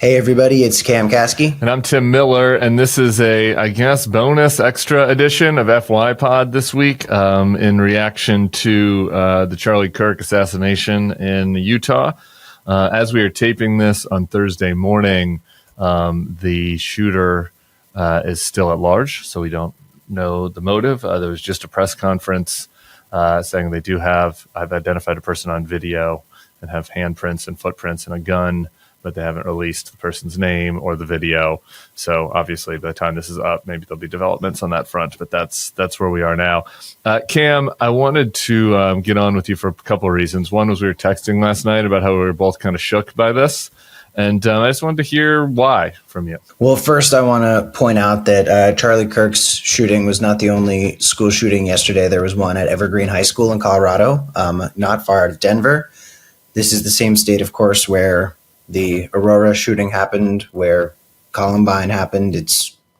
Hey everybody, it's Cam Kasky. And I'm Tim Miller, and this is I guess, bonus extra edition of FY Pod this week in reaction to the Charlie Kirk assassination in Utah. As we are taping this on Thursday morning, the shooter is still at large, so we don't know the motive. There was just a press conference saying I've identified a person on video and have handprints and footprints and a gun, but they haven't released the person's name or the video. So obviously by the time this is up, maybe there'll be developments on that front, but that's where we are now. Cam, I wanted to get on with you for a couple of reasons. One was we were texting last night about how we were both kind of shook by this. And I just wanted to hear why from you. Well, first, I want to point out that Charlie Kirk's shooting was not the only school shooting yesterday. There was one at Evergreen High School in Colorado, not far out of Denver. This is the same state, of course, where the Aurora shooting happened, where Columbine happened.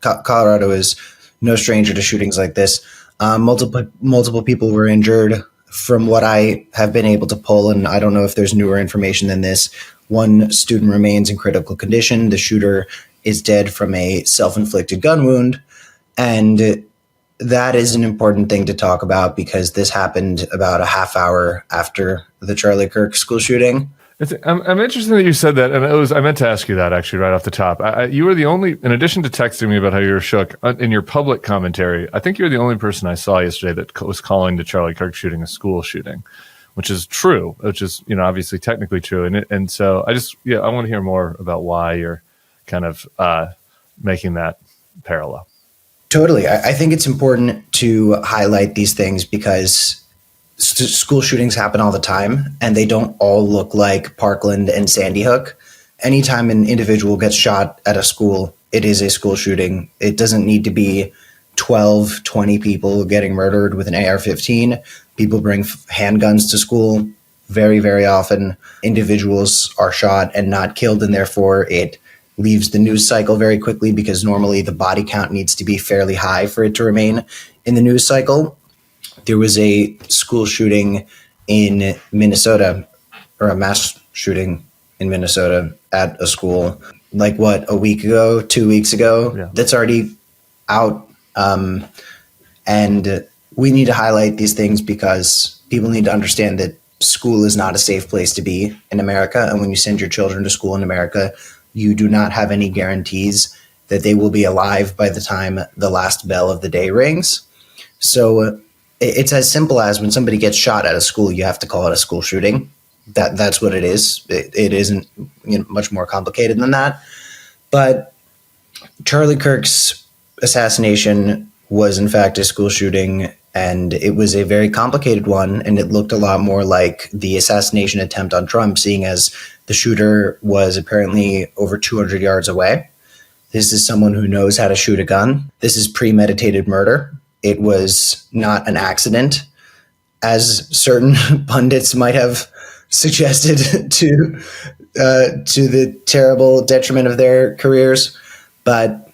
Colorado is no stranger to shootings like this. Multiple people were injured. From what I have been able to pull, and I don't know if there's newer information than this, one student remains in critical condition. The shooter is dead from a self-inflicted gun wound. And that is an important thing to talk about because this happened about a half hour after the Charlie Kirk school shooting. I'm interested that you said that, and I meant to ask you that actually right off the top. You were the only, in addition to texting me about how you were shook, in your public commentary, I think you were the only person I saw yesterday that was calling the Charlie Kirk shooting a school shooting, which is true, which is obviously technically true, and so I want to hear more about why you're kind of making that parallel. Totally, I think it's important to highlight these things because school shootings happen all the time, and they don't all look like Parkland and Sandy Hook. Anytime an individual gets shot at a school, it is a school shooting. It doesn't need to be 12, 20 people getting murdered with an AR-15. People bring handguns to school. Very, very often, individuals are shot and not killed, and therefore it leaves the news cycle very quickly because normally the body count needs to be fairly high for it to remain in the news cycle. There was a school shooting in Minnesota, or a mass shooting in Minnesota at a school, a week ago, 2 weeks ago, yeah. That's already out. And we need to highlight these things because people need to understand that school is not a safe place to be in America. And when you send your children to school in America, you do not have any guarantees that they will be alive by the time the last bell of the day rings. So it's as simple as when somebody gets shot at a school, you have to call it a school shooting. That's what it is. It isn't much more complicated than that. But Charlie Kirk's assassination was in fact a school shooting, and it was a very complicated one, and it looked a lot more like the assassination attempt on Trump, seeing as the shooter was apparently over 200 yards away. This is someone who knows how to shoot a gun. This is premeditated murder. It was not an accident, as certain pundits might have suggested to the terrible detriment of their careers. But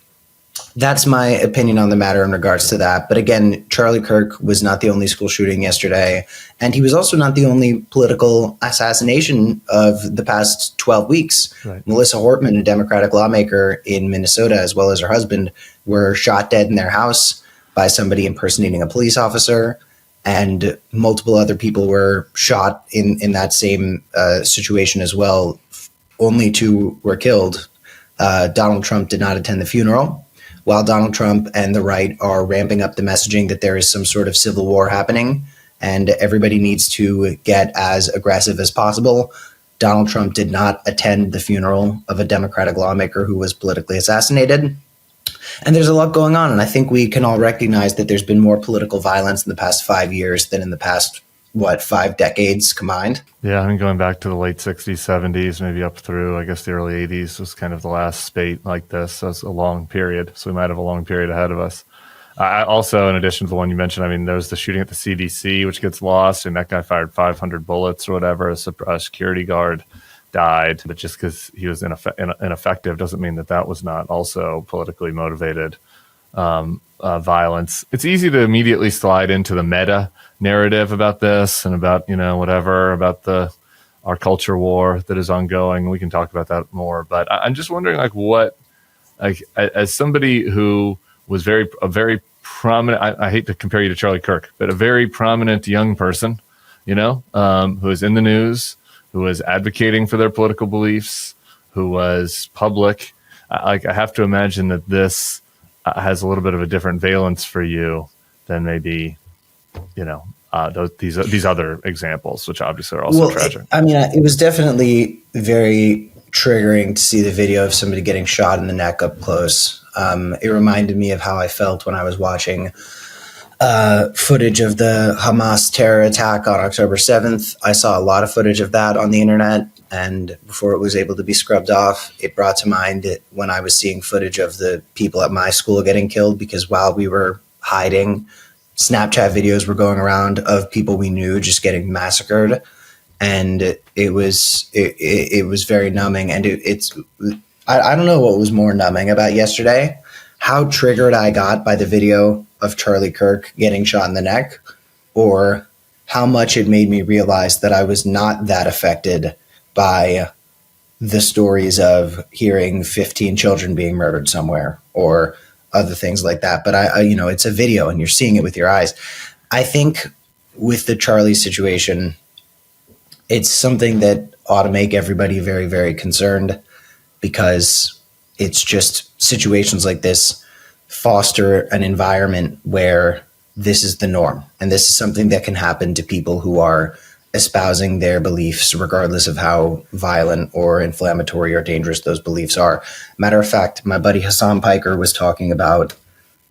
that's my opinion on the matter in regards to that. But again, Charlie Kirk was not the only school shooting yesterday, and he was also not the only political assassination of the past 12 weeks. Right. Melissa Hortman, a Democratic lawmaker in Minnesota, as well as her husband, were shot dead in their house by somebody impersonating a police officer, and multiple other people were shot in that same situation as well. Only 2 were killed. Donald Trump did not attend the funeral. While Donald Trump and the right are ramping up the messaging that there is some sort of civil war happening and everybody needs to get as aggressive as possible, Donald Trump did not attend the funeral of a Democratic lawmaker who was politically assassinated. And there's a lot going on, and I think we can all recognize that there's been more political violence in the past 5 years than in the past, 5 decades combined? Yeah, I mean, going back to the late 60s, 70s, maybe up through, I guess, the early 80s was kind of the last spate like this. So it's a long period. So we might have a long period ahead of us. Also, in addition to the one you mentioned, I mean, there's the shooting at the CDC, which gets lost, and that guy fired 500 bullets or whatever. A security guard died, but just because he was ineffective doesn't mean that was not also politically motivated violence. It's easy to immediately slide into the meta narrative about this and about, whatever, about the our culture war that is ongoing. We can talk about that more, but I'm just wondering, like, what, like, as somebody who was a very prominent, I hate to compare you to Charlie Kirk, but a very prominent young person, who was in the news, who was advocating for their political beliefs, who was public. I have to imagine that this has a little bit of a different valence for you than maybe, these other examples, which obviously are also tragic. It was definitely very triggering to see the video of somebody getting shot in the neck up close. It reminded me of how I felt when I was watching footage of the Hamas terror attack on October 7th. I saw a lot of footage of that on the internet, and before it was able to be scrubbed off, it brought to mind when I was seeing footage of the people at my school getting killed, because while we were hiding, Snapchat videos were going around of people we knew just getting massacred. And it was very numbing. And I don't know what was more numbing about yesterday, how triggered I got by the video of Charlie Kirk getting shot in the neck, or how much it made me realize that I was not that affected by the stories of hearing 15 children being murdered somewhere or other things like that. But it's a video and you're seeing it with your eyes. I think with the Charlie situation, it's something that ought to make everybody very, very concerned, because it's just situations like this foster an environment where this is the norm. And this is something that can happen to people who are espousing their beliefs, regardless of how violent or inflammatory or dangerous those beliefs are. Matter of fact, my buddy Hassan Piker was talking about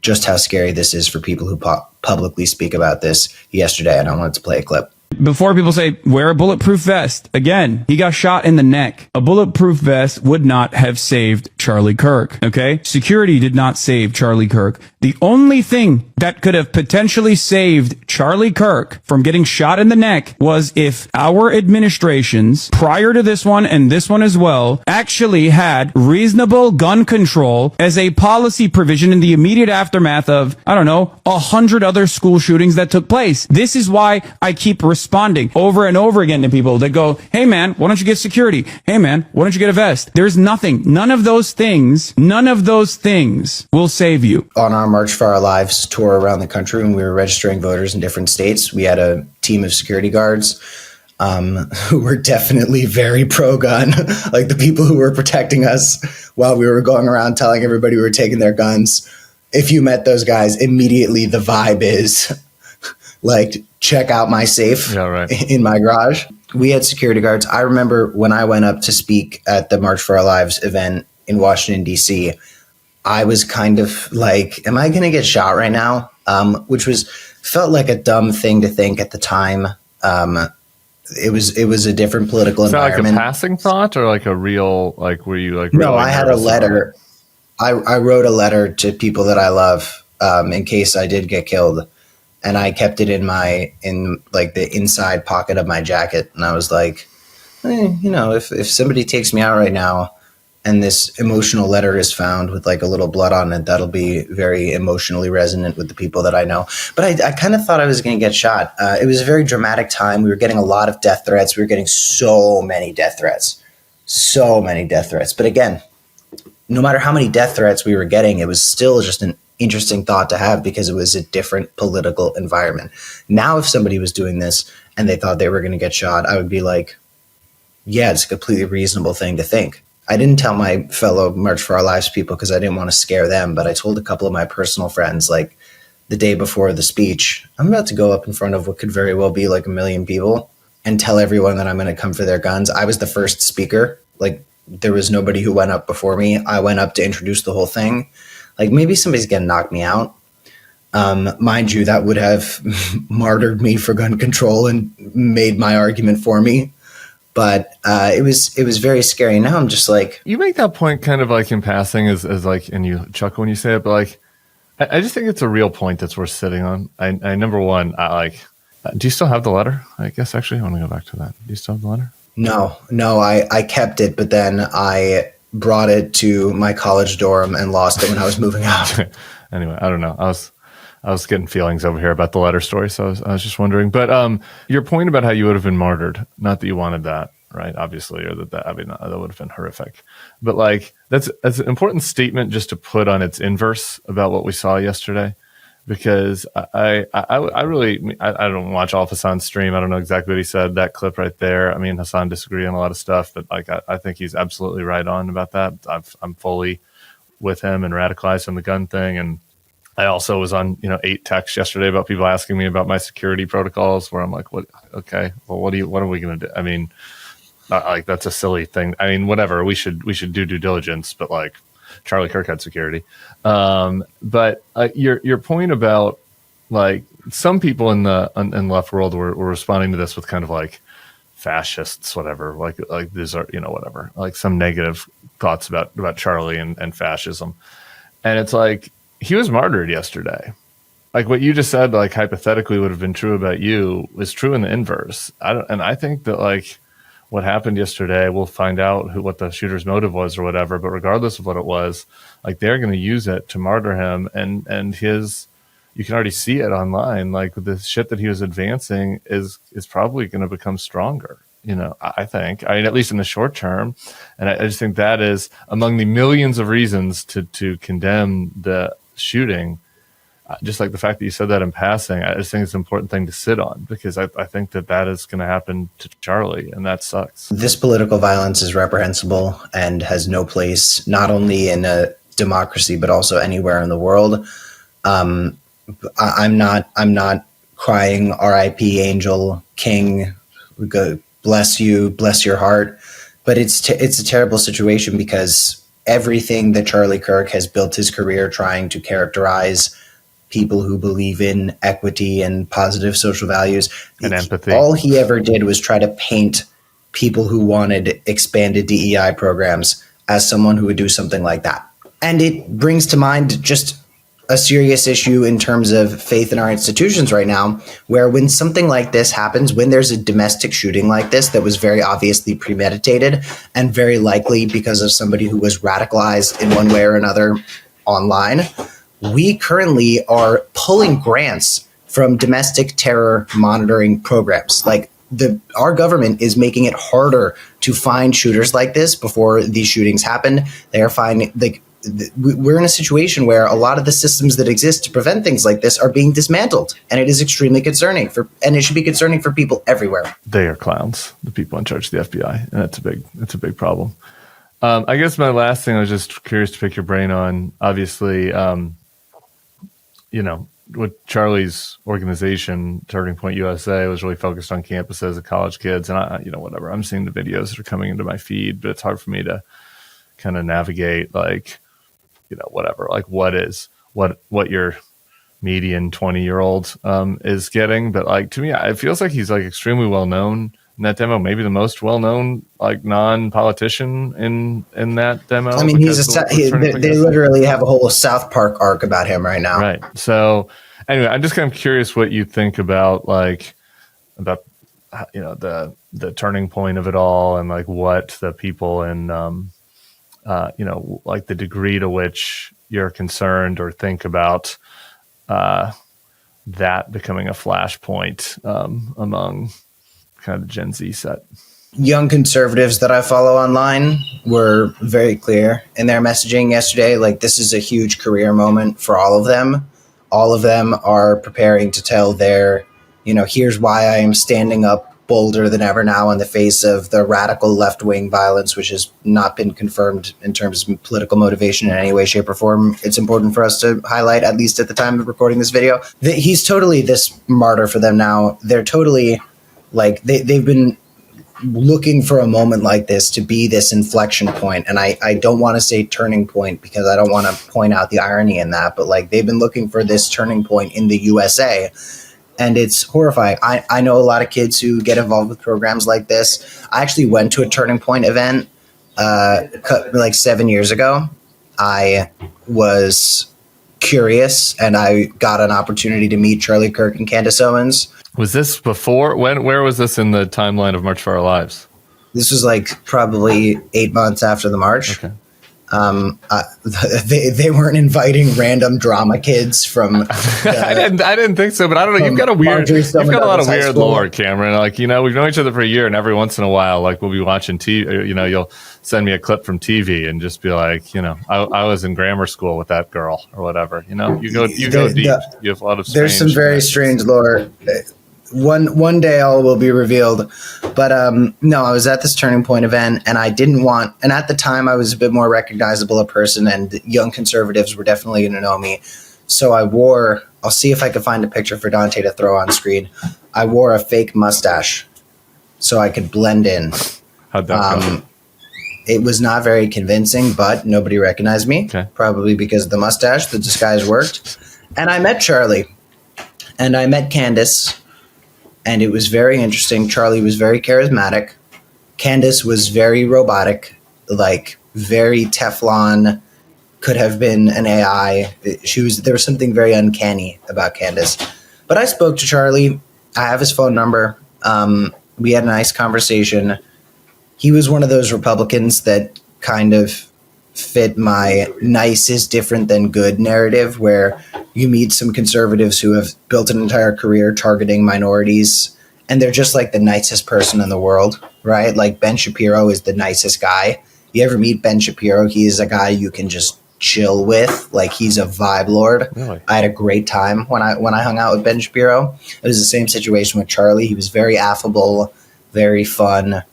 just how scary this is for people who publicly speak about this yesterday, and I wanted to play a clip. Before people say, wear a bulletproof vest. Again, he got shot in the neck. A bulletproof vest would not have saved Charlie Kirk, okay? Security did not save Charlie Kirk. The only thing that could have potentially saved Charlie Kirk from getting shot in the neck was if our administrations, prior to this one and this one as well, actually had reasonable gun control as a policy provision in the immediate aftermath of, 100 other school shootings that took place. This is why I keep responding over and over again to people that go, hey man, why don't you get security? Hey man, why don't you get a vest? There's nothing. None of those things will save you. On our March for Our Lives tour around the country, when we were registering voters in different states, we had a team of security guards who were definitely very pro-gun, like the people who were protecting us while we were going around telling everybody we were taking their guns. If you met those guys, immediately the vibe is like, check out my safe in my garage. We had security guards. I remember when I went up to speak at the March for Our Lives event in Washington, D.C., I was kind of like, am I going to get shot right now? Which felt like a dumb thing to think at the time. It was a different political environment. Like a passing thought, or like a real, like, were you like? No, really I had a letter. I wrote a letter to people that I love in case I did get killed. And I kept it in the inside pocket of my jacket. And I was like, if somebody takes me out right now and this emotional letter is found with like a little blood on it, that'll be very emotionally resonant with the people that I know. But I kind of thought I was going to get shot. It was a very dramatic time. We were getting a lot of death threats. We were getting so many death threats. But again, no matter how many death threats we were getting, it was still just an interesting thought to have, because it was a different political environment. Now, if somebody was doing this and they thought they were going to get shot, I would be like, yeah, it's a completely reasonable thing to think. I didn't tell my fellow March for Our Lives people because I didn't want to scare them, but I told a couple of my personal friends, like the day before the speech, I'm about to go up in front of what could very well be like 1 million people and tell everyone that I'm going to come for their guns. I was the first speaker. Like, there was nobody who went up before me. I went up to introduce the whole thing. Like, maybe somebody's going to knock me out. Mind you, that would have martyred me for gun control and made my argument for me. But it was very scary. Now I'm just like, you make that point kind of like in passing, as like, and you chuckle when you say it, but like, I just think it's a real point that's worth sitting on. I number one, do you still have the letter? I guess actually I want to go back to that. Do you still have the letter? No, I kept it, but then I brought it to my college dorm and lost it when I was moving out. Anyway, I don't know. I was getting feelings over here about the letter story, so I was just wondering. But your point about how you would have been martyred, not that you wanted that. right? Obviously, or that I mean, that would have been horrific. But like, that's an important statement just to put on its inverse about what we saw yesterday, because I don't watch all of Hassan's stream. I don't know exactly what he said, that clip right there. I mean, Hassan disagreed on a lot of stuff, but like, I think he's absolutely right on about that. I'm fully with him and radicalized on the gun thing. And I also was on, 8 texts yesterday about people asking me about my security protocols, where I'm like, what? Okay, well, what are we going to do? I mean, like, that's a silly thing. I mean, whatever, we should do due diligence, but like, Charlie Kirk had security. But your point about like some people in the left world were responding to this with kind of like fascists, whatever, like these are, whatever, like some negative thoughts about Charlie and fascism. And it's like, he was martyred yesterday. Like what you just said, like hypothetically would have been true about you, is true in the inverse. I think that like what happened yesterday, we'll find out what the shooter's motive was or whatever. But regardless of what it was, like they're going to use it to martyr him, and his. You can already see it online. Like the shit that he was advancing is probably going to become stronger. I think. I mean, at least in the short term, and I just think that is among the millions of reasons to condemn the shooting. Just like the fact that you said that in passing, I just think it's an important thing to sit on, because I think that is going to happen to Charlie, and that sucks. This political violence is reprehensible and has no place, not only in a democracy, but also anywhere in the world. I'm not crying R.I.P. Angel King, bless you, bless your heart. But it's a terrible situation, because everything that Charlie Kirk has built his career trying to characterize people who believe in equity and positive social values and empathy, all he ever did was try to paint people who wanted expanded DEI programs as someone who would do something like that. And it brings to mind just a serious issue in terms of faith in our institutions right now, where when something like this happens, when there's a domestic shooting like this that was very obviously premeditated and very likely because of somebody who was radicalized in one way or another online, we currently are pulling grants from domestic terror monitoring programs. Like our government is making it harder to find shooters like this before these shootings happen. They are finding we're in a situation where a lot of the systems that exist to prevent things like this are being dismantled, and it is extremely concerning and it should be concerning for people everywhere. They are clowns, the people in charge of the FBI, and that's a big problem. I guess my last thing, I was just curious to pick your brain on, obviously, with Charlie's organization, Turning Point USA, was really focused on campuses and college kids, and whatever. I'm seeing the videos that are coming into my feed, but it's hard for me to kind of navigate, like, whatever, like what your median 20-year-old is getting. But like, to me, it feels like he's like extremely well known in that demo, maybe the most well known like non-politician in that demo. I mean, they literally have a whole South Park arc about him right now. Right. So anyway, I'm just kind of curious what you think about the turning point of it all, and like what the people in like the degree to which you're concerned or think about that becoming a flashpoint among kind of the Gen Z set. Young conservatives that I follow online were very clear in their messaging yesterday. Like, this is a huge career moment for all of them. All of them are preparing to tell their, here's why I am standing up bolder than ever now in the face of the radical left-wing violence, which has not been confirmed in terms of political motivation in any way, shape, or form. It's important for us to highlight, at least at the time of recording this video, that he's totally this martyr for them now. They're totally like, they've been looking for a moment like this to be this inflection point. And I don't want to say turning point, because I don't want to point out the irony in that, but like, they've been looking for this turning point in the USA. And it's horrifying. I know a lot of kids who get involved with programs like this. I actually went to a Turning Point event like 7 years ago. I was curious, and I got an opportunity to meet Charlie Kirk and Candace Owens. Was this before? Where was this in the timeline of March for Our Lives? This was like probably 8 months after the march. Okay. They weren't inviting random drama kids from. I didn't think so, but I don't know. You've got a lot of weird lore, Cameron. Like, we've known each other for a year, and every once in a while, like, we'll be watching TV. You'll send me a clip from TV and just be like, I was in grammar school with that girl or whatever. You go deep. You have a lot of. There's some very strange lore. One day all will be revealed, but no, I was at this Turning Point event, and I didn't want. And at the time, I was a bit more recognizable a person, and young conservatives were definitely going to know me. So I wore. I'll see if I can find a picture for Dante to throw on screen. I wore a fake mustache, so I could blend in. How'd that go? It was not very convincing, but nobody recognized me. Okay. Probably because of the mustache. The disguise worked, and I met Charlie, and I met Candace. And it was very interesting. Charlie was very charismatic. Candace was very robotic, like very Teflon, could have been an AI. There was something very uncanny about Candace. But I spoke to Charlie. I have his phone number. We had a nice conversation. He was one of those Republicans that kind of fit my nice is different than good narrative, where you meet some conservatives who have built an entire career targeting minorities, and they're just like the nicest person in the world, right? Like Ben Shapiro is the nicest guy. You ever meet Ben Shapiro? He is a guy you can just chill with. Like, he's a vibe lord. Really? I had a great time when I hung out with Ben Shapiro. It was the same situation with Charlie. He was very affable, very fun.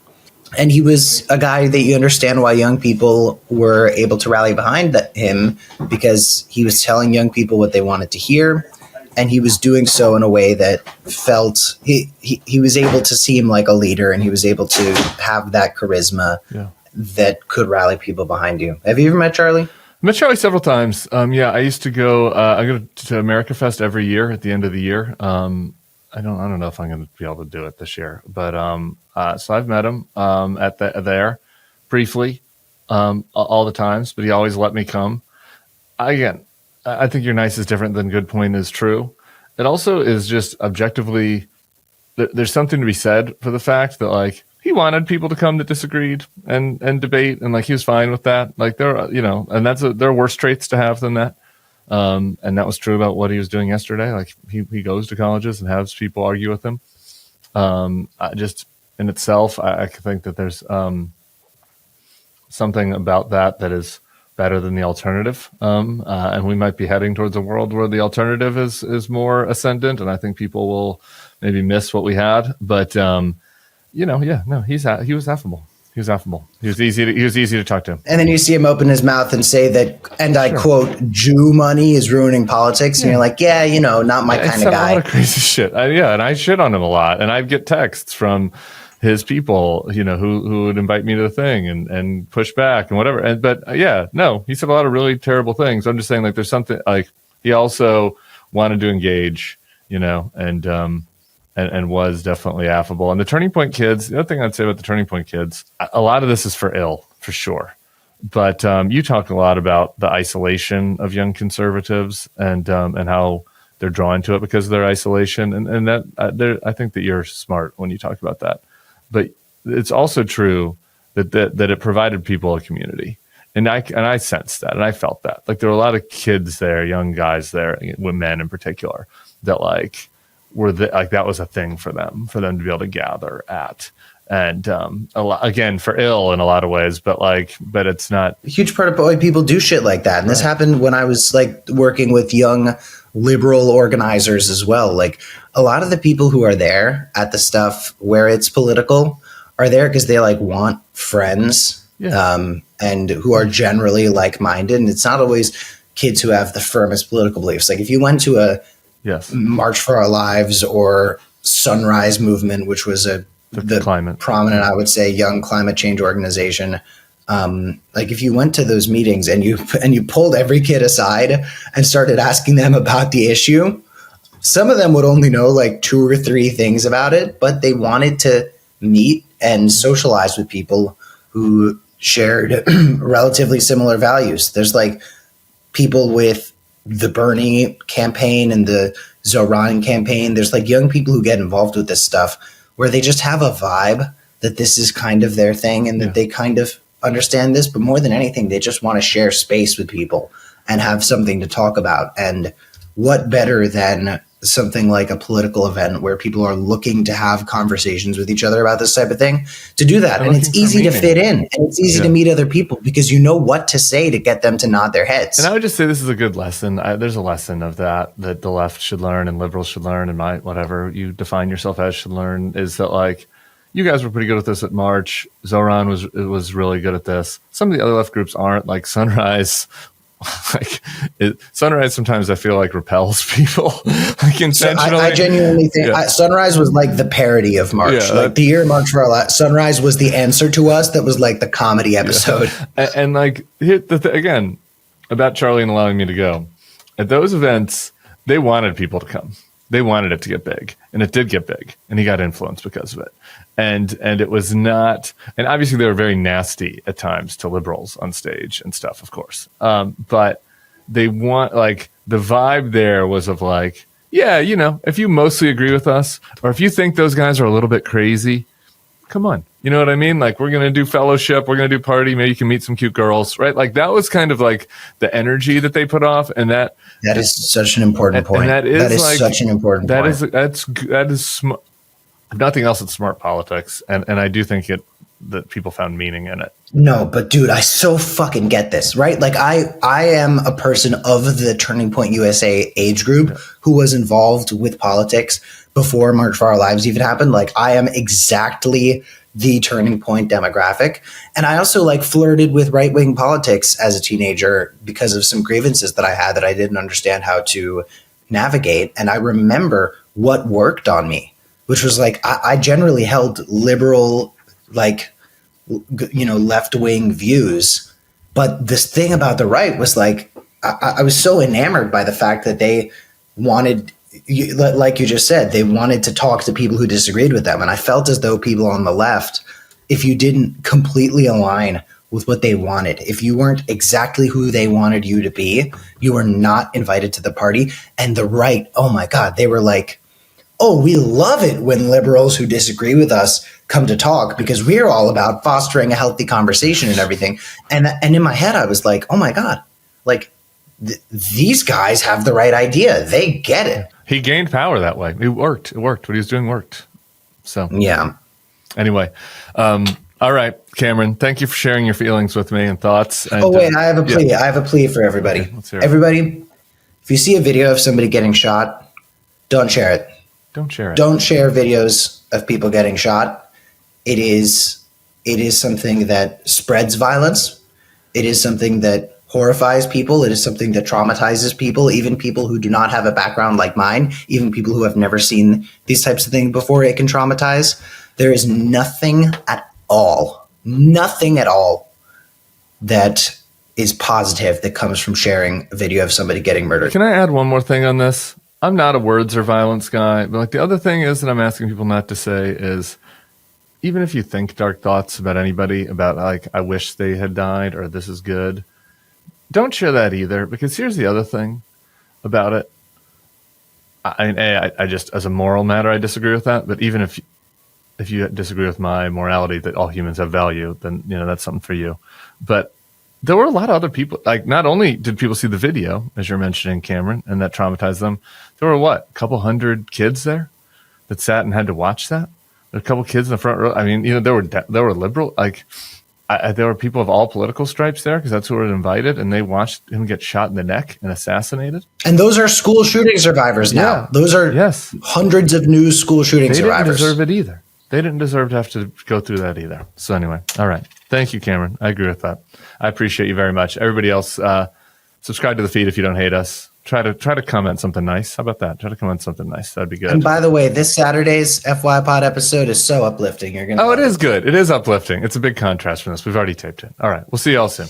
And he was a guy that you understand why young people were able to rally behind him, because he was telling young people what they wanted to hear. And he was doing so in a way that felt he was able to seem like a leader, and he was able to have that charisma that could rally people behind you. Have you ever met Charlie? I met Charlie several times. I used to go. I go to America Fest every year at the end of the year. I don't know if I'm going to be able to do it this year, but so I've met him there briefly all the times, but he always let me come. Again, I think your nice is different than good point is true. It also is just objectively, there's something to be said for the fact that, like, he wanted people to come that disagreed and debate, and like he was fine with that. Like, there are worse traits to have than that. And that was true about what he was doing yesterday. Like, he goes to colleges and has people argue with him. Just in itself, I think that there's something about that is better than the alternative. And we might be heading towards a world where the alternative is more ascendant, and I think people will maybe miss what we had. But he was affable. He was affable. He was easy to talk to. And then you see him open his mouth and say that, and I quote, Jew money is ruining politics. And you're like, not my kind of guy. A lot of crazy shit. And I shit on him a lot. And I'd get texts from his people, who would invite me to the thing and push back and whatever. He said a lot of really terrible things. I'm just saying, like, there's something, like, he also wanted to engage, and was definitely affable. And the Turning Point kids, the other thing I'd say about the Turning Point kids, a lot of this is for ill, for sure. But you talk a lot about the isolation of young conservatives and how they're drawn to it because of their isolation. And that I think that you're smart when you talk about that. But it's also true that it provided people a community. And I sensed that, and I felt that. Like, there were a lot of kids there, young guys there, men in particular, that like that was a thing for them to be able to gather at. And again, for ill in a lot of ways, but it's not a huge part of why people do shit like that. And this happened when I was like working with young liberal organizers as well. Like, a lot of the people who are there at the stuff where it's political are there because they like want friends, and who are generally like-minded. And it's not always kids who have the firmest political beliefs. Like, if you went to a March for Our Lives or Sunrise Movement, which was the prominent, I would say, young climate change organization. Like, if you went to those meetings and you pulled every kid aside and started asking them about the issue, some of them would only know like 2 or 3 things about it, but they wanted to meet and socialize with people who shared relatively similar values. There's like people with the Bernie campaign and the Zoran campaign. There's like young people who get involved with this stuff where they just have a vibe that this is kind of their thing, and that they kind of understand this, but more than anything, they just want to share space with people and have something to talk about. And what better than something like a political event where people are looking to have conversations with each other about this type of thing, to do that. And it's easy to fit in, and it's easy to meet other people because you know what to say to get them to nod their heads. And I would just say this is a good lesson. There's a lesson of that the left should learn and liberals should learn, and whatever you define yourself as should learn, is that like, you guys were pretty good at this at March. Zoran was really good at this. Some of the other left groups aren't, like Sunrise. Sunrise sometimes I feel like repels people, like intentionally. I genuinely think Sunrise was like the parody of March. Like the year March for Our Lives, Sunrise was the answer to us. That was like the comedy episode. And like again about Charlie and allowing me to go at those events, they wanted people to come. They wanted it to get big, and it did get big, and he got influenced because of it. And it was not, and obviously they were very nasty at times to liberals on stage and stuff, of course. But they want, like, the vibe there was of like, yeah, you know, if you mostly agree with us, or if you think those guys are a little bit crazy, come on. You know what I mean? Like, we're going to do fellowship, we're going to do party, maybe you can meet some cute girls, right? Like, that was kind of like the energy that they put off, and that is such an important point. And that is like, such an important point. That is smart. If nothing else, it's smart politics, and I do think that people found meaning in it. No, but dude, I so fucking get this, right? Like I am a person of the Turning Point USA age group who was involved with politics before March for Our Lives even happened. Like, I am exactly the Turning Point demographic. And I also like flirted with right-wing politics as a teenager because of some grievances that I had that I didn't understand how to navigate. And I remember what worked on me, which was like, I generally held liberal, like, you know, left-wing views. But this thing about the right was like, I was so enamored by the fact that they wanted, like you just said, they wanted to talk to people who disagreed with them. And I felt as though people on the left, if you didn't completely align with what they wanted, if you weren't exactly who they wanted you to be, you were not invited to the party. And the right, oh my God, they were like, oh, we love it when liberals who disagree with us come to talk because we're all about fostering a healthy conversation and everything. And in my head, I was like, oh my God, like these guys have the right idea. They get it. He gained power that way. It worked. What he was doing worked. So yeah. Anyway, all right, Cameron, thank you for sharing your feelings with me and thoughts. And, I have a plea. Yeah. I have a plea for everybody. Okay, everybody, if you see a video of somebody getting shot, don't share it. Don't share it. Don't share videos of people getting shot. It is something that spreads violence. It is something that horrifies people. It is something that traumatizes people, even people who do not have a background like mine, even people who have never seen these types of things before. It can traumatize. There is nothing at all that is positive that comes from sharing a video of somebody getting murdered. Can I add one more thing on this? I'm not a words or violence guy, but like the other thing is that I'm asking people not to say is, even if you think dark thoughts about anybody, about like, I wish they had died or this is good, don't share that either, because here's the other thing about it. I just, as a moral matter, I disagree with that. But even if you disagree with my morality that all humans have value, then, you know, that's something for you. But there were a lot of other people, like, not only did people see the video, as you're mentioning, Cameron, and that traumatized them, there were a couple hundred kids there that sat and had to watch that. There were a couple kids in the front row. I mean, you know, there were liberal, like, there were people of all political stripes there because that's who were invited, and they watched him get shot in the neck and assassinated. And those are school shooting survivors now. Yeah. Those are hundreds of new school shooting survivors. They didn't deserve it either. They didn't deserve to have to go through that either. So anyway, all right. Thank you, Cameron. I agree with that. I appreciate you very much. Everybody else, subscribe to the feed if you don't hate us. Try to comment something nice. How about that? Try to comment something nice. That'd be good. And by the way, this Saturday's FY Pod episode is so uplifting. You're gonna. Oh, it is good. It is uplifting. It's a big contrast from this. We've already taped it. All right. We'll see y'all soon.